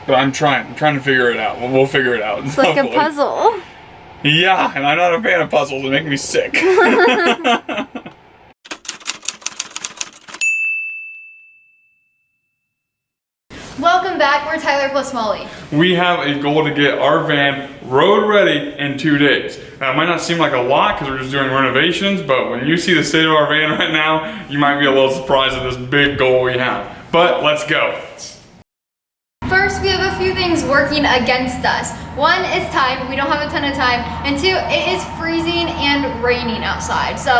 but I'm trying to figure it out. We'll figure it out. It's like a puzzle. Yeah, and I'm not a fan of puzzles. They make me sick. Welcome back. We're Tyler plus Molly. We have a goal to get our van road ready in 2 days. Now, it might not seem like a lot because we're just doing renovations, but when you see the state of our van right now, you might be a little surprised at this big goal we have. But let's go. First, we have a few things working against us. One is time. We don't have a ton of time. And two, it is freezing and raining outside. So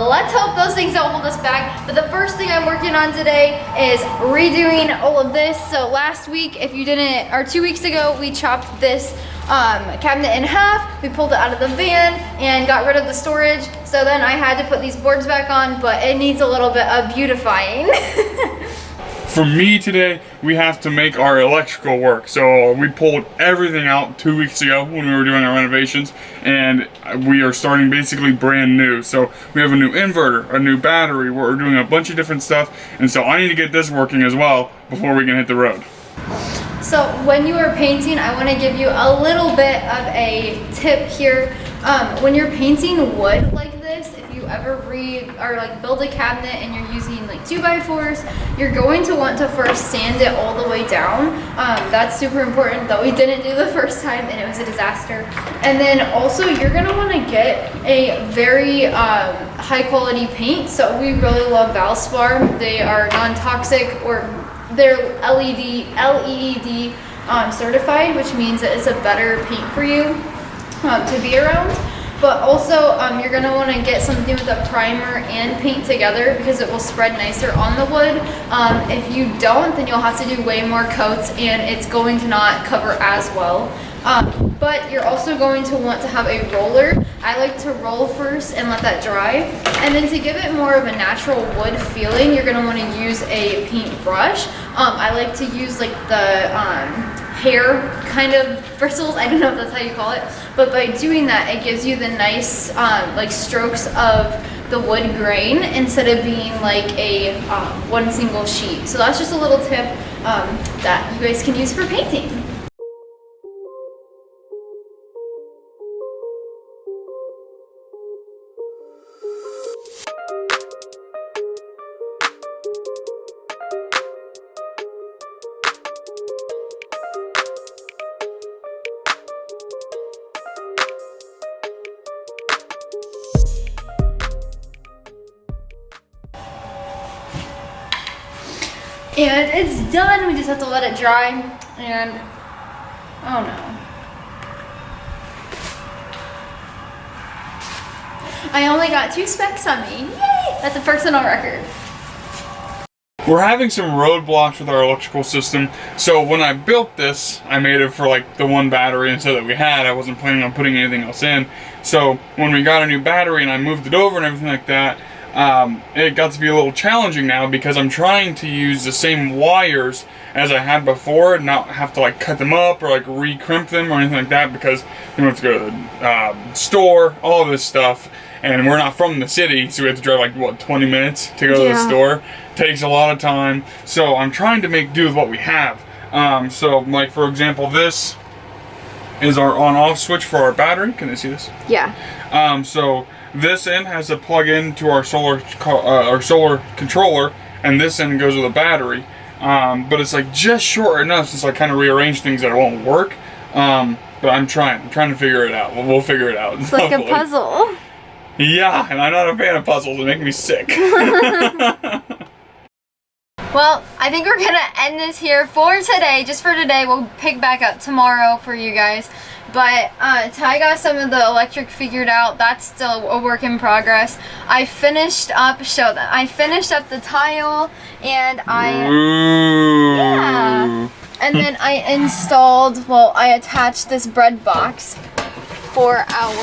let's hope those things don't hold us back. But the first thing I'm working on today is redoing all of this. So last week, if you didn't, or 2 weeks ago, we chopped this cabinet in half. We pulled it out of the van and got rid of the storage. So then I had to put these boards back on, but it needs a little bit of beautifying. For me today, we have to make our electrical work. So we pulled everything out 2 weeks ago when we were doing our renovations, and we are starting basically brand new. So we have a new inverter, a new battery, we're doing a bunch of different stuff, and so I need to get this working as well before we can hit the road. So when you are painting, I want to give you a little bit of a tip here. When you're painting wood like this, if you ever build a cabinet and you're using like 2x4s, you're going to want to first sand it all the way down. That's super important, though we didn't do the first time and it was a disaster. And then also you're gonna want to get a very high quality paint. So we really love Valspar. They are non-toxic, or they're LEED certified, which means that it's a better paint for you to be around. But also, you're gonna want to get something with a primer and paint together because it will spread nicer on the wood. If you don't, then you'll have to do way more coats and it's going to not cover as well. But you're also going to want to have a roller. I like to roll first and let that dry. And then to give it more of a natural wood feeling, you're gonna want to use a paint brush. I like to use like the hair kind of bristles. I don't know if that's how you call it, but by doing that, it gives you the nice like strokes of the wood grain instead of being like a one single sheet. So that's just a little tip that you guys can use for painting. And it's done. We just have to let it dry. And oh no, I only got 2 specks on me. Yay! That's a personal record. We're having some roadblocks with our electrical system. So when I built this, I made it for like the one battery instead that we had. I wasn't planning on putting anything else in. So when we got a new battery and I moved it over and everything like that, it got to be a little challenging now because I'm trying to use the same wires as I had before, not have to like cut them up or like re-crimp them or anything like that, because we have to go to the store, all of this stuff, and we're not from the city, so we have to drive like what, 20 minutes to go to the store. Takes a lot of time, so I'm trying to make do with what we have. So like for example, this is our on-off switch for our battery. Can they see this? Yeah. So this end has to plug into our solar controller, and this end goes with a battery. But it's like just short enough since I kind of rearranged things that it won't work. But I'm trying to figure it out. We'll figure it out. It's like a puzzle. Yeah, and I'm not a fan of puzzles. They make me sick. Well, I think we're gonna end this here for today. Just for today, we'll pick back up tomorrow for you guys. But Ty got some of the electric figured out. That's still a work in progress. I finished up the tile, and and then I installed, well, I attached this bread box for our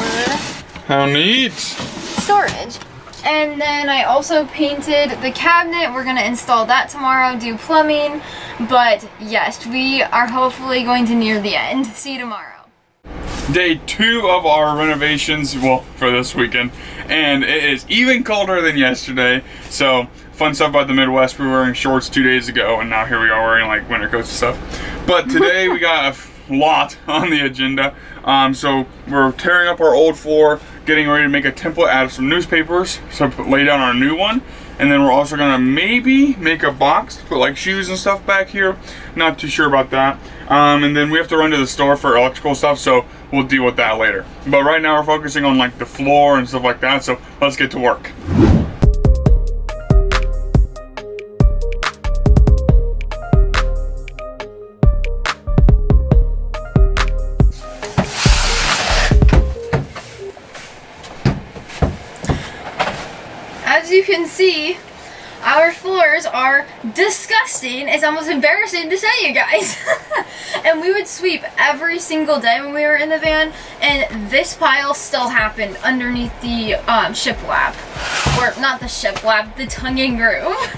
how neat storage. And then I also painted the cabinet. We're gonna install that tomorrow, do plumbing. But yes, we are hopefully going to near the end. See you tomorrow. Day 2 of our renovations, well, for this weekend, and it is even colder than yesterday. So fun stuff about the Midwest. We were wearing shorts 2 days ago, and now here we are wearing like winter coats and stuff. But today we got a lot on the agenda. So we're tearing up our old floor, getting ready to make a template out of some newspapers, so lay down our new one. And then we're also gonna maybe make a box to put like shoes and stuff back here. Not too sure about that. And then we have to run to the store for electrical stuff, so we'll deal with that later. But right now we're focusing on like the floor and stuff like that, so let's get to work. As you can see, our floors are disgusting. It's almost embarrassing to say, you guys. And we would sweep every single day when we were in the van, and this pile still happened underneath the shiplap. Or not the shiplap, the tongue and groove.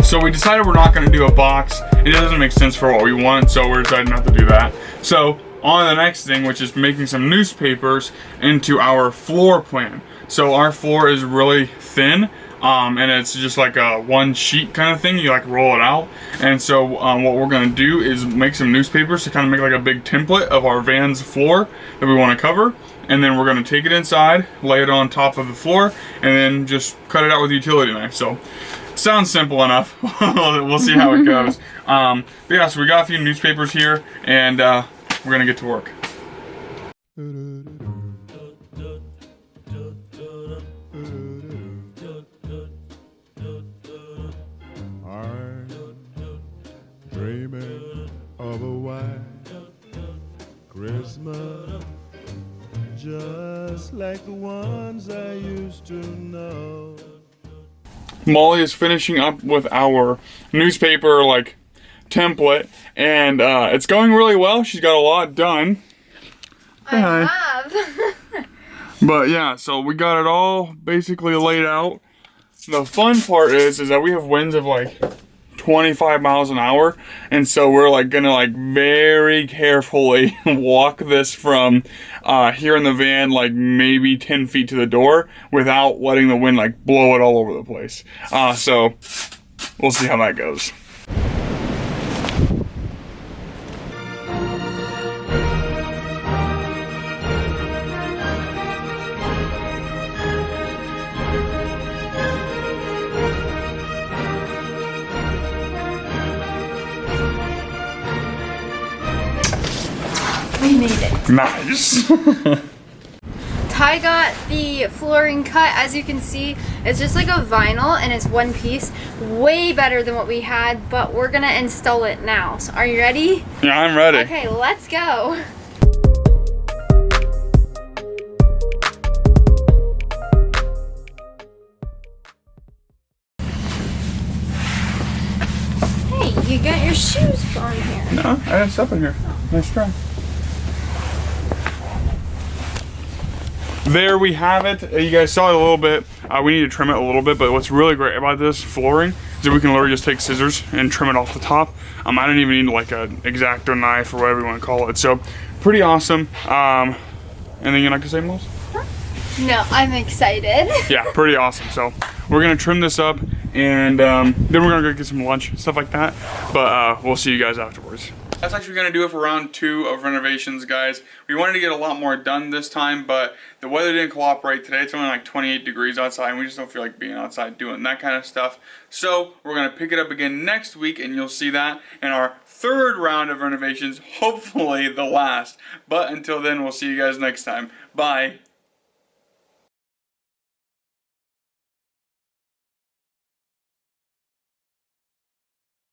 So we decided we're not going to do a box. It doesn't make sense for what we want, so we're deciding not to do that. So on to the next thing, which is making some newspapers into our floor plan. So our floor is really thin, and it's just like a one sheet kind of thing. You like roll it out. And so what we're going to do is make some newspapers to kind of make like a big template of our van's floor that we want to cover. And then we're going to take it inside, lay it on top of the floor, and then just cut it out with a utility knife. So sounds simple enough. We'll see how it goes. But yeah, so we got a few newspapers here, and we're gonna get to work. I'm dreaming of a white Christmas, just like the ones I used to know. Molly is finishing up with our newspaper like template, and it's going really well. She's got a lot done. I have. But yeah, so we got it all basically laid out. The fun part is that we have winds of like 25 miles an hour, and so we're like gonna like very carefully walk this from here in the van like maybe 10 feet to the door without letting the wind like blow it all over the place. So we'll see how that goes. We made it. Nice. Ty got the flooring cut. As you can see, it's just like a vinyl and it's one piece. Way better than what we had, but we're gonna install it now. So are you ready? Yeah, I'm ready. Okay, let's go. Hey, you got your shoes on here. No, I had stuff in here. Nice try. There we have it. You guys saw it a little bit. We need to trim it a little bit, but what's really great about this flooring is that we can literally just take scissors and trim it off the top. I don't even need like an X-Acto knife or whatever you want to call it. So pretty awesome. Anything you'd like to say, Melissa? No, I'm excited. Yeah, pretty awesome. So we're gonna trim this up, and then we're gonna go get some lunch, stuff like that. But we'll see you guys afterwards. That's actually going to do it for round 2 of renovations, guys. We wanted to get a lot more done this time, but the weather didn't cooperate today. It's only like 28 degrees outside, and we just don't feel like being outside doing that kind of stuff. So we're going to pick it up again next week, and you'll see that in our 3rd round of renovations, hopefully the last. But until then, we'll see you guys next time. Bye.